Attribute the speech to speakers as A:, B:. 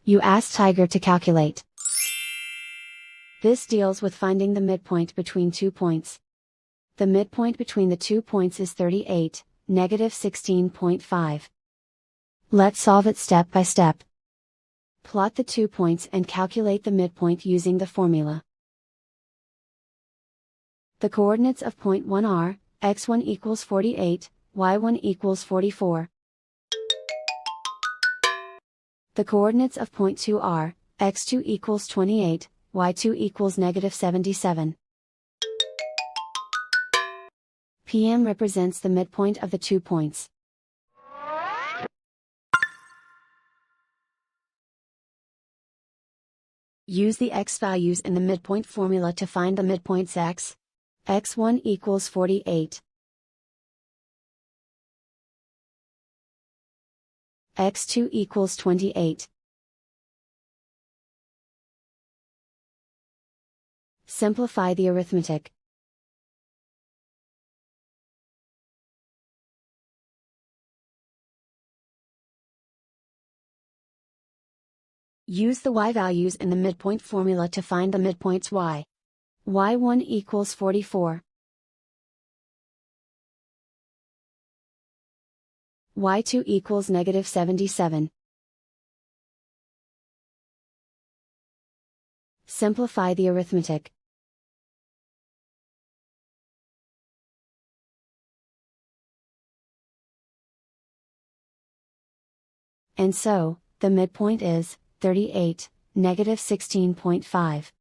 A: You ask Tiger to calculate. This deals with finding the midpoint between 2 points. The midpoint between the 2 points is 38, negative 16.5. Let's solve it step by step. Plot the 2 points and calculate the midpoint using the formula. The coordinates of point 1 are, x1 equals 48, y1 equals 44. The coordinates of point 2 are, x2 equals 28, y2 equals negative 77. PM represents the midpoint of the 2 points. Use the x values in the midpoint formula to find the midpoints x. x1 equals 48. x2 equals 28. Simplify the arithmetic. Use the y values in the midpoint formula to find the midpoints y. y1 equals 44. y2 equals negative 77. Simplify the arithmetic. And so, the midpoint is 38, negative 16.5.